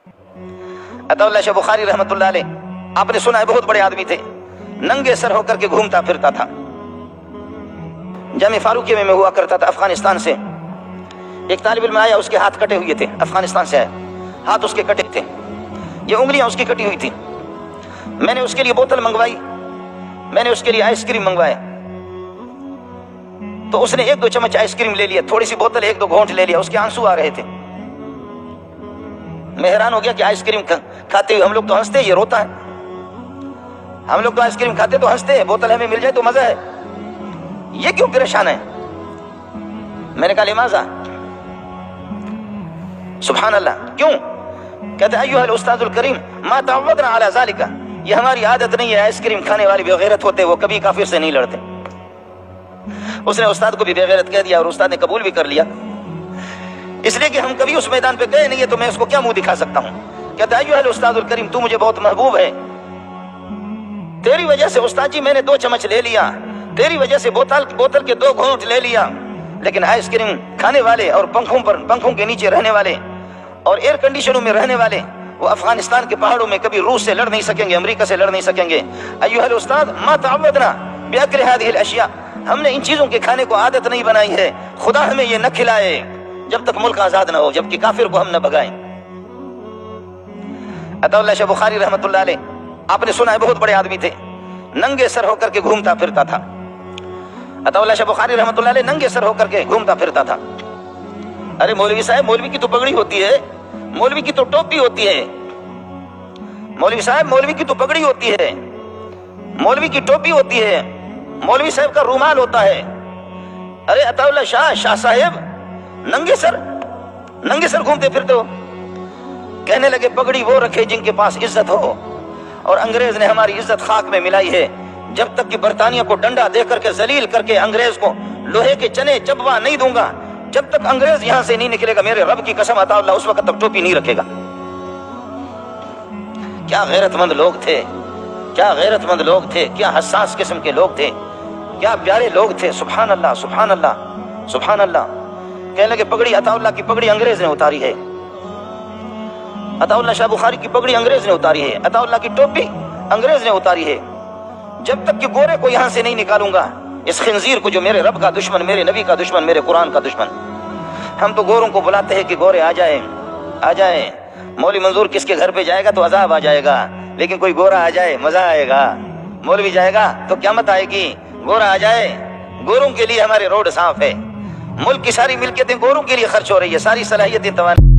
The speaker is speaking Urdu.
عطاءاللہ شاہ بخاری رحمۃ اللہ علیہ، آپ نے سنا ہے بہت بڑے آدمی تھے، ننگے سر ہو کر کے گھومتا پھرتا تھا۔ جامع فاروقیہ میں ہوا کرتا تھا، افغانستان سے ایک طالب علم آیا، اس کے ہاتھ کٹے ہوئے تھے، افغانستان سے آیا، ہاتھ اس کے کٹے تھے، یہ انگلیاں اس کی کٹی ہوئی تھی۔ میں نے اس کے لیے بوتل منگوائی، میں نے اس کے لیے آئس کریم منگوایا، تو اس نے 1-2 چمچ آئس کریم لے لیا، تھوڑی سی بوتل 1-2 گھونٹ لے لیا، اس کے آنسو آ رہے تھے۔ میں حیران ہو گیا کہ آئس کریم کھاتے ہوئے ہم لوگ تو ہنستے، یہ روتا ہے۔ ہم لوگ تو آئس کریم کھاتے تو ہنستے ہیں، بوتل ہمیں مل جائے تو مزہ ہے، یہ کیوں پریشان ہے؟ میں نے کہا لماذا؟ سبحان اللہ، کیوں؟ کہتے ہیں ایھا الاستاذ الکریم ما تعودنا علی ذلک، یہ ہماری عادت نہیں ہے، آئس کریم کھانے والے بے غیرت ہوتے، وہ کبھی کافر سے نہیں لڑتے۔ اس نے استاد کو بھی بے غیرت کہہ دیا اور استاد نے قبول بھی کر لیا، اس لیے کہ ہم کبھی اس میدان پہ گئے نہیں ہے، تو میں اس کو کیا منہ دکھا سکتا ہوں۔ کہتا ہے ایھا الاستاذ الکریم، تو مجھے بہت محبوب ہے، تیری وجہ سے استاد جی میں نے 2 چمچ لے لیا، تیری وجہ سے بوتل کے 2 گھونٹ لے لیا، لیکن آئس کریم کھانے والے اور پنکھوں کے نیچے رہنے والے اور ایئر کنڈیشنوں میں رہنے والے، وہ افغانستان کے پہاڑوں میں کبھی روس سے لڑ نہیں سکیں گے، امریکہ سے لڑ نہیں سکیں گے۔ ایھا الاستاذ ما تعودنا باکل هذه الاشیاء، ہم نے ان چیزوں کے کھانے کو عادت نہیں بنائی ہے، خدا ہمیں یہ نہ کھلائے جب تک ملک آزاد نہ ہو، جبکہ کافر کو ہم نہ بھگائیں۔ عطاءاللہ شاہ بخاری رحمۃ اللہ علیہ، آپ نے سنا ہے بہت بڑے آدمی تھے، ننگے سر ہو کر کے گھومتا پھرتا تھا۔ عطاءاللہ شاہ بخاری رحمۃ اللہ علیہ ننگے سر ہو کر کے گھومتا پھرتا تھا۔ ارے مولوی صاحب، مولوی کی تو پگڑی ہوتی ہے، مولوی کی تو ٹوپی ہوتی ہے، مولوی صاحب مولوی کی تو پگڑی ہوتی ہے، مولوی کی ٹوپی ہوتی ہے، مولوی صاحب کا رومال ہوتا ہے۔ ارے عطاءاللہ شاہ صاحب ننگے سر گھومتے پھرتے ہو۔ کہنے لگے پگڑی وہ رکھے جن کے پاس عزت ہو، اور انگریز نے ہماری عزت خاک میں ملائی ہے۔ جب تک کہ برطانیہ کو ڈنڈا دے کر کے ذلیل کر کے انگریز کو لوہے کے چنے چبوا نہیں دوں گا، جب تک انگریز یہاں سے نہیں نکلے گا، میرے رب کی قسم عطاءاللہ اس وقت تک ٹوپی نہیں رکھے گا۔ کیا غیرت مند لوگ تھے، کیا غیرت مند لوگ تھے، کیا حساس قسم کے لوگ تھے، کیا پیارے لوگ تھے۔ سبحان اللہ، سبحان اللہ، سبحان اللہ۔ کہنے لگے پگڑی، عطاءاللہ کی پگڑی انگریز نے اتاری ہے، عطاءاللہ شاہ بخاری کی پگڑی انگریز نے اتاری ہے، عطاءاللہ کی ٹوپی انگریز نے اتاری ہے۔ جب تک کہ گورے کو یہاں سے نہیں نکالوں گا، اس خنزیر کو جو میرے رب کا دشمن، میرے نبی کا دشمن، میرے قرآن کا دشمن۔ ہم تو گوروں کو بلاتے ہیں کہ گورے آ جائیں، آ جائیں۔ مولوی منظور کس کے گھر پہ جائے گا تو عذاب آ جائے گا، لیکن کوئی گورا آ جائے مزہ آئے گا۔ مولوی جائے گا تو قیامت آئے گی، گورا آ جائے۔ گوروں کے لیے ہمارے روڈ صاف ہے، ملک کی ساری ملکیتیں گوروں کے لیے خرچ ہو رہی ہے، ساری صلاحیتیں توانائی